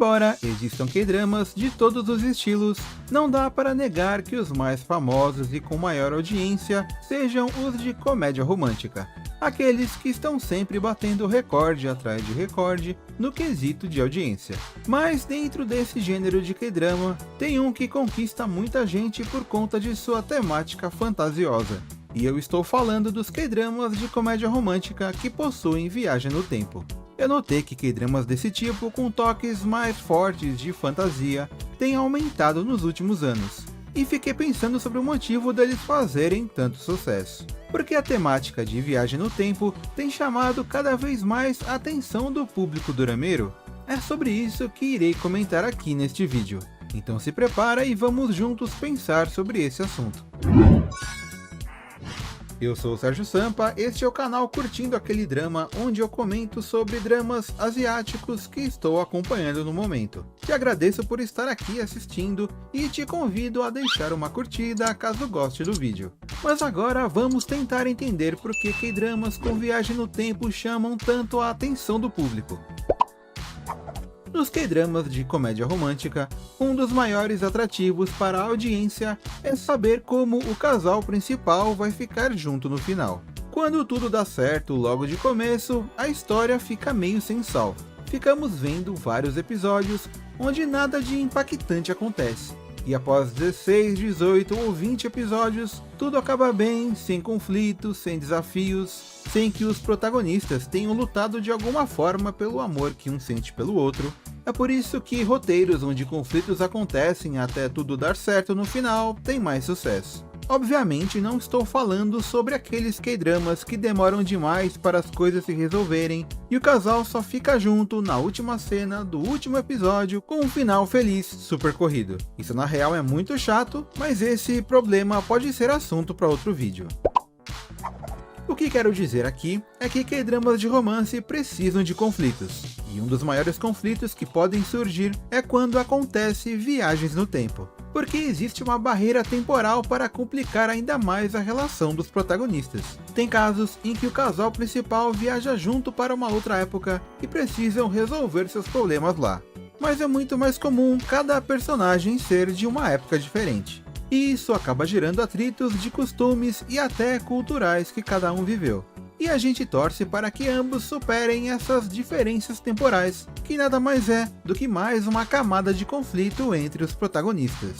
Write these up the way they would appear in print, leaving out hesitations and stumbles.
Embora existam K-dramas de todos os estilos, não dá para negar que os mais famosos e com maior audiência sejam os de comédia romântica. Aqueles que estão sempre batendo recorde atrás de recorde no quesito de audiência. Mas dentro desse gênero de K-drama, tem um que conquista muita gente por conta de sua temática fantasiosa. E eu estou falando dos K-dramas de comédia romântica que possuem viagem no tempo. Eu notei que K-dramas desse tipo, com toques mais fortes de fantasia, têm aumentado nos últimos anos. E fiquei pensando sobre o motivo deles fazerem tanto sucesso. Porque a temática de viagem no tempo tem chamado cada vez mais a atenção do público durameiro? É sobre isso que irei comentar aqui neste vídeo. Então se prepara e vamos juntos pensar sobre esse assunto. Eu sou o Sérgio Sampa, este é o canal Curtindo Aquele Drama, onde eu comento sobre dramas asiáticos que estou acompanhando no momento. Te agradeço por estar aqui assistindo e te convido a deixar uma curtida caso goste do vídeo. Mas agora vamos tentar entender por que K-dramas com viagem no tempo chamam tanto a atenção do público. Nos K-dramas de comédia romântica, um dos maiores atrativos para a audiência é saber como o casal principal vai ficar junto no final. Quando tudo dá certo logo de começo, a história fica meio sem sal. Ficamos vendo vários episódios onde nada de impactante acontece. E após 16, 18 ou 20 episódios, tudo acaba bem, sem conflitos, sem desafios, sem que os protagonistas tenham lutado de alguma forma pelo amor que um sente pelo outro. É por isso que roteiros onde conflitos acontecem até tudo dar certo no final têm mais sucesso. Obviamente não estou falando sobre aqueles K-dramas que demoram demais para as coisas se resolverem e o casal só fica junto na última cena do último episódio com um final feliz super corrido. Isso na real é muito chato, mas esse problema pode ser assunto para outro vídeo. O que quero dizer aqui é que K-dramas de romance precisam de conflitos, e um dos maiores conflitos que podem surgir é quando acontece viagens no tempo, porque existe uma barreira temporal para complicar ainda mais a relação dos protagonistas. Tem casos em que o casal principal viaja junto para uma outra época e precisam resolver seus problemas lá, mas é muito mais comum cada personagem ser de uma época diferente. E isso acaba gerando atritos de costumes e até culturais que cada um viveu. E a gente torce para que ambos superem essas diferenças temporais, que nada mais é do que mais uma camada de conflito entre os protagonistas.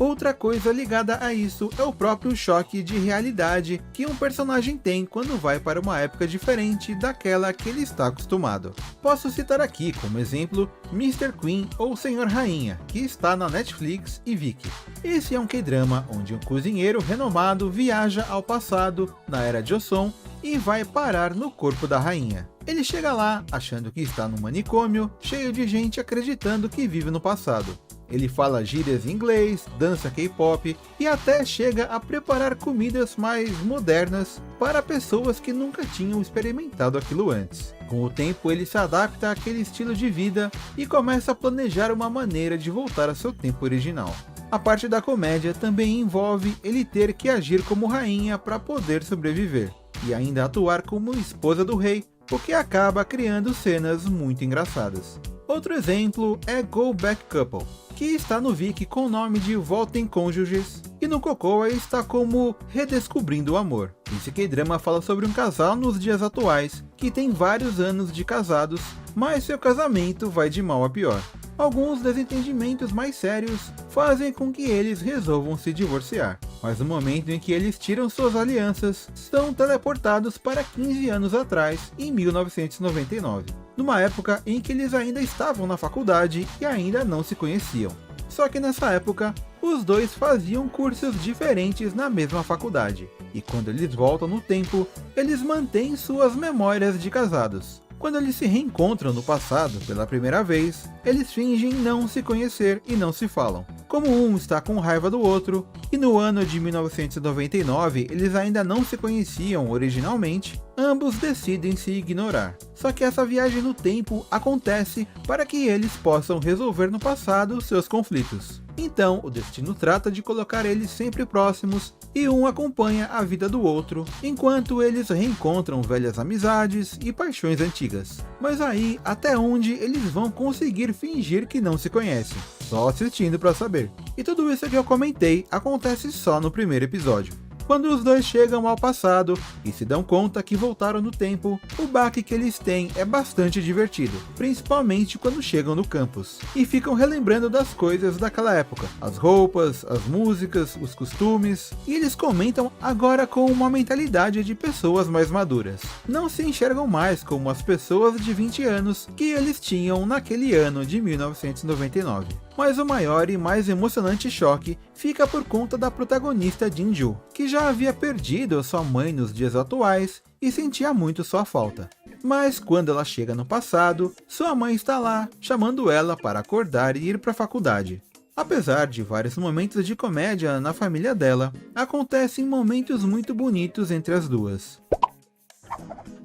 Outra coisa ligada a isso é o próprio choque de realidade que um personagem tem quando vai para uma época diferente daquela que ele está acostumado. Posso citar aqui como exemplo Mr. Queen ou Senhor Rainha, que está na Netflix e Viki. Esse é um K-drama onde um cozinheiro renomado viaja ao passado, na era Joseon, e vai parar no corpo da rainha. Ele chega lá achando que está num manicômio, cheio de gente acreditando que vive no passado. Ele fala gírias em inglês, dança K-pop e até chega a preparar comidas mais modernas para pessoas que nunca tinham experimentado aquilo antes. Com o tempo ele se adapta àquele estilo de vida e começa a planejar uma maneira de voltar ao seu tempo original. A parte da comédia também envolve ele ter que agir como rainha para poder sobreviver, e ainda atuar como esposa do rei, o que acaba criando cenas muito engraçadas. Outro exemplo é Go Back Couple, que está no Viki com o nome de Voltem Cônjuges, e no Cocoa está como Redescobrindo o Amor. Esse K-drama fala sobre um casal nos dias atuais, que tem vários anos de casados, mas seu casamento vai de mal a pior. Alguns desentendimentos mais sérios fazem com que eles resolvam se divorciar, mas no momento em que eles tiram suas alianças, são teleportados para 15 anos atrás, em 1999, numa época em que eles ainda estavam na faculdade e ainda não se conheciam. Só que nessa época, os dois faziam cursos diferentes na mesma faculdade, e quando eles voltam no tempo, eles mantêm suas memórias de casados. Quando eles se reencontram no passado pela primeira vez, eles fingem não se conhecer e não se falam. Como um está com raiva do outro, e no ano de 1999 eles ainda não se conheciam originalmente, ambos decidem se ignorar. Só que essa viagem no tempo acontece para que eles possam resolver no passado seus conflitos. Então, o destino trata de colocar eles sempre próximos e um acompanha a vida do outro, enquanto eles reencontram velhas amizades e paixões antigas. Mas aí, até onde eles vão conseguir fingir que não se conhecem? Só assistindo para saber. E tudo isso que eu comentei acontece só no primeiro episódio. Quando os dois chegam ao passado e se dão conta que voltaram no tempo, o baque que eles têm é bastante divertido, principalmente quando chegam no campus, e ficam relembrando das coisas daquela época, as roupas, as músicas, os costumes, e eles comentam agora com uma mentalidade de pessoas mais maduras. Não se enxergam mais como as pessoas de 20 anos que eles tinham naquele ano de 1999. Mas o maior e mais emocionante choque fica por conta da protagonista Jinju, que já havia perdido a sua mãe nos dias atuais e sentia muito sua falta. Mas quando ela chega no passado, sua mãe está lá, chamando ela para acordar e ir para a faculdade. Apesar de vários momentos de comédia na família dela, acontecem momentos muito bonitos entre as duas.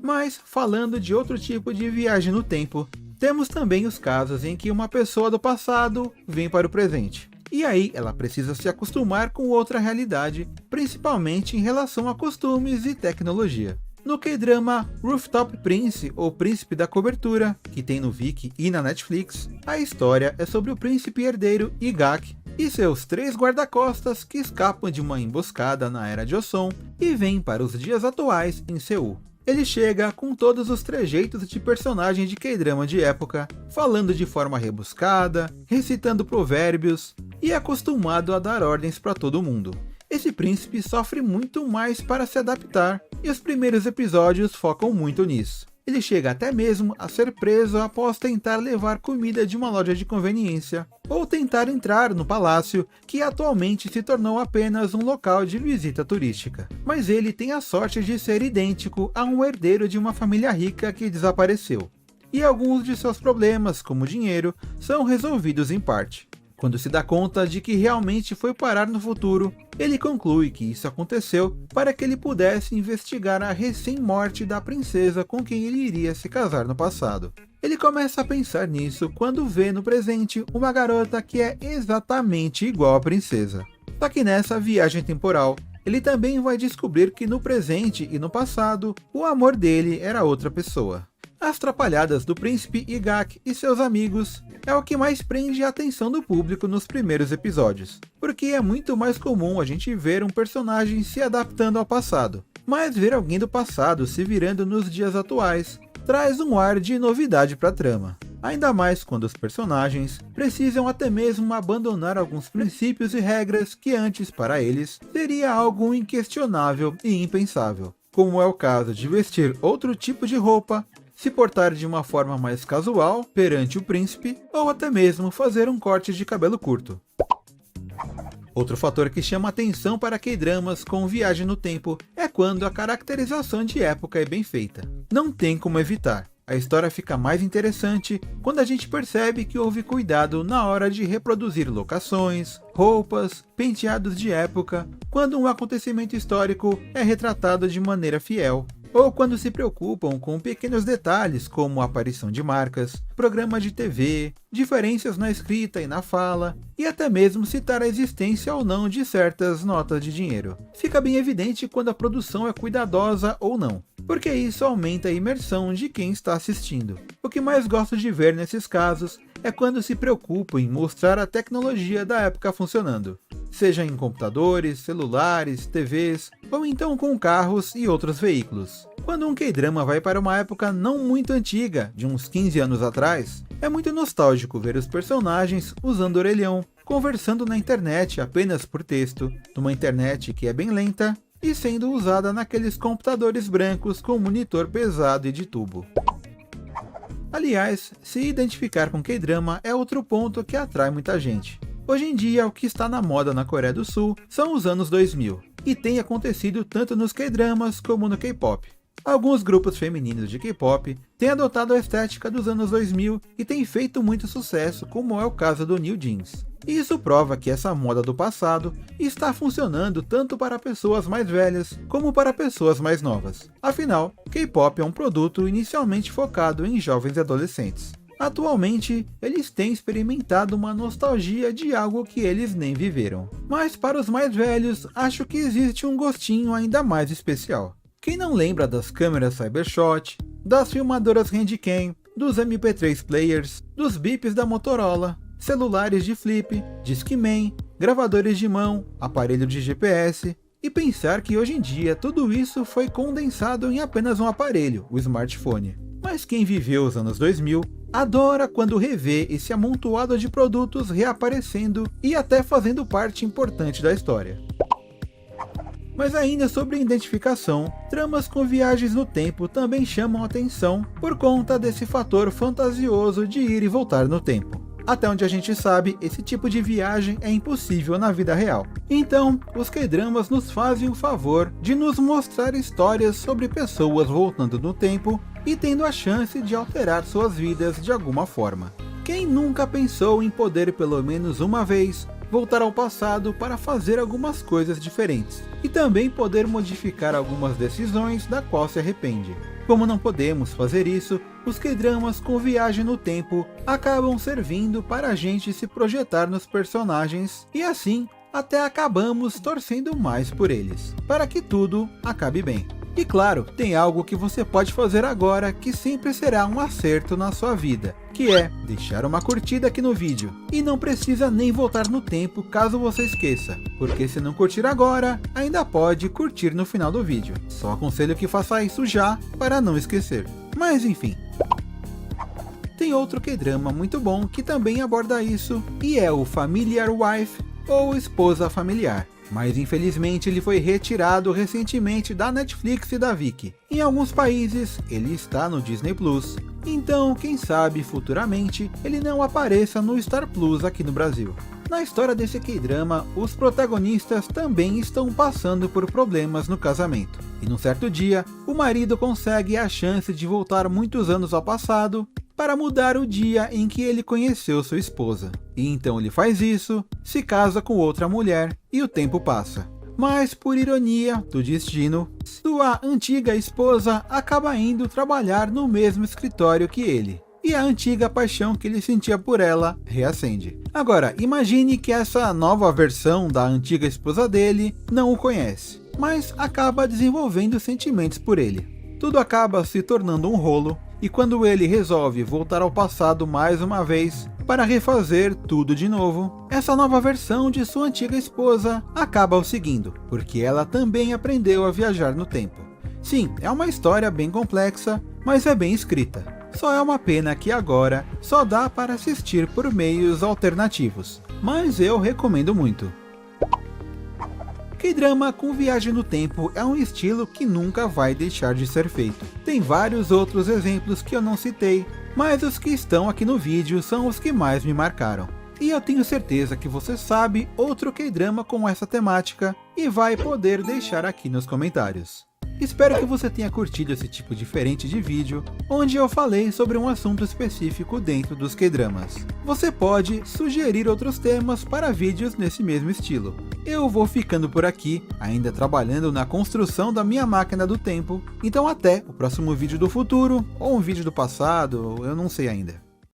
Mas, falando de outro tipo de viagem no tempo, temos também os casos em que uma pessoa do passado vem para o presente. E aí ela precisa se acostumar com outra realidade, principalmente em relação a costumes e tecnologia. No K-drama Rooftop Prince, ou Príncipe da Cobertura, que tem no Viki e na Netflix, a história é sobre o príncipe herdeiro Igak e seus 3 guarda-costas que escapam de uma emboscada na Era Joseon e vêm para os dias atuais em Seul. Ele chega com todos os trejeitos de personagem de K-drama de época, falando de forma rebuscada, recitando provérbios e acostumado a dar ordens para todo mundo. Esse príncipe sofre muito mais para se adaptar e os primeiros episódios focam muito nisso. Ele chega até mesmo a ser preso após tentar levar comida de uma loja de conveniência, ou tentar entrar no palácio, que atualmente se tornou apenas um local de visita turística. Mas ele tem a sorte de ser idêntico a um herdeiro de uma família rica que desapareceu. E alguns de seus problemas, como dinheiro, são resolvidos em parte. Quando se dá conta de que realmente foi parar no futuro, ele conclui que isso aconteceu para que ele pudesse investigar a recém-morte da princesa com quem ele iria se casar no passado. Ele começa a pensar nisso quando vê no presente uma garota que é exatamente igual à princesa. Só que nessa viagem temporal, ele também vai descobrir que no presente e no passado, o amor dele era outra pessoa. As trapalhadas do príncipe Igak e seus amigos é o que mais prende a atenção do público nos primeiros episódios, porque é muito mais comum a gente ver um personagem se adaptando ao passado, mas ver alguém do passado se virando nos dias atuais traz um ar de novidade para a trama. Ainda mais quando os personagens precisam até mesmo abandonar alguns princípios e regras que antes para eles seria algo inquestionável e impensável, como é o caso de vestir outro tipo de roupa, se portar de uma forma mais casual perante o príncipe, ou até mesmo fazer um corte de cabelo curto. Outro fator que chama atenção para K-dramas com viagem no tempo é quando a caracterização de época é bem feita. Não tem como evitar. A história fica mais interessante quando a gente percebe que houve cuidado na hora de reproduzir locações, roupas, penteados de época, quando um acontecimento histórico é retratado de maneira fiel. Ou quando se preocupam com pequenos detalhes como a aparição de marcas, programa de TV, diferenças na escrita e na fala, e até mesmo citar a existência ou não de certas notas de dinheiro. Fica bem evidente quando a produção é cuidadosa ou não, porque isso aumenta a imersão de quem está assistindo. O que mais gosto de ver nesses casos é quando se preocupam em mostrar a tecnologia da época funcionando, seja em computadores, celulares, TVs, ou então com carros e outros veículos. Quando um K-drama vai para uma época não muito antiga, de uns 15 anos atrás, é muito nostálgico ver os personagens usando orelhão, conversando na internet apenas por texto, numa internet que é bem lenta, e sendo usada naqueles computadores brancos com monitor pesado e de tubo. Aliás, se identificar com K-drama é outro ponto que atrai muita gente. Hoje em dia, o que está na moda na Coreia do Sul são os anos 2000, e tem acontecido tanto nos K-dramas como no K-pop. Alguns grupos femininos de K-pop têm adotado a estética dos anos 2000 e têm feito muito sucesso, como é o caso do New Jeans. Isso prova que essa moda do passado está funcionando tanto para pessoas mais velhas como para pessoas mais novas. Afinal, K-pop é um produto inicialmente focado em jovens e adolescentes. Atualmente, eles têm experimentado uma nostalgia de algo que eles nem viveram. Mas para os mais velhos, acho que existe um gostinho ainda mais especial. Quem não lembra das câmeras Cybershot, das filmadoras Handycam, dos MP3 players, dos bips da Motorola, celulares de flip, Discman, gravadores de mão, aparelho de GPS, e pensar que hoje em dia tudo isso foi condensado em apenas um aparelho, o smartphone. Mas quem viveu os anos 2000 adora quando revê esse amontoado de produtos reaparecendo e até fazendo parte importante da história. Mas ainda sobre identificação, tramas com viagens no tempo também chamam atenção por conta desse fator fantasioso de ir e voltar no tempo. Até onde a gente sabe, esse tipo de viagem é impossível na vida real. Então, os K-dramas nos fazem o favor de nos mostrar histórias sobre pessoas voltando no tempo e tendo a chance de alterar suas vidas de alguma forma. Quem nunca pensou em poder pelo menos uma vez voltar ao passado para fazer algumas coisas diferentes, e também poder modificar algumas decisões da qual se arrepende? Como não podemos fazer isso, os K-dramas com viagem no tempo acabam servindo para a gente se projetar nos personagens, e assim até acabamos torcendo mais por eles, para que tudo acabe bem. E claro, tem algo que você pode fazer agora que sempre será um acerto na sua vida, que é deixar uma curtida aqui no vídeo. E não precisa nem voltar no tempo caso você esqueça, porque se não curtir agora, ainda pode curtir no final do vídeo. Só aconselho que faça isso já, para não esquecer. Mas enfim. Tem outro K-drama muito bom que também aborda isso, e é o Familiar Wife, ou Esposa Familiar. Mas infelizmente ele foi retirado recentemente da Netflix e da Viki. Em alguns países ele está no Disney Plus, então quem sabe futuramente ele não apareça no Star Plus aqui no Brasil. Na história desse K-drama, os protagonistas também estão passando por problemas no casamento. E num certo dia, o marido consegue a chance de voltar muitos anos ao passado para mudar o dia em que ele conheceu sua esposa. E então ele faz isso, se casa com outra mulher e o tempo passa. Mas por ironia do destino, sua antiga esposa acaba indo trabalhar no mesmo escritório que ele. E a antiga paixão que ele sentia por ela reacende. Agora, imagine que essa nova versão da antiga esposa dele não o conhece, mas acaba desenvolvendo sentimentos por ele. Tudo acaba se tornando um rolo, e quando ele resolve voltar ao passado mais uma vez para refazer tudo de novo, essa nova versão de sua antiga esposa acaba o seguindo, porque ela também aprendeu a viajar no tempo. Sim, é uma história bem complexa, mas é bem escrita. Só é uma pena que agora só dá para assistir por meios alternativos, mas eu recomendo muito. K-drama com viagem no tempo é um estilo que nunca vai deixar de ser feito. Tem vários outros exemplos que eu não citei, mas os que estão aqui no vídeo são os que mais me marcaram. E eu tenho certeza que você sabe outro K-drama com essa temática e vai poder deixar aqui nos comentários. Espero que você tenha curtido esse tipo diferente de vídeo, onde eu falei sobre um assunto específico dentro dos K-dramas. Você pode sugerir outros temas para vídeos nesse mesmo estilo. Eu vou ficando por aqui, ainda trabalhando na construção da minha máquina do tempo, então até o próximo vídeo do futuro, ou um vídeo do passado, eu não sei ainda.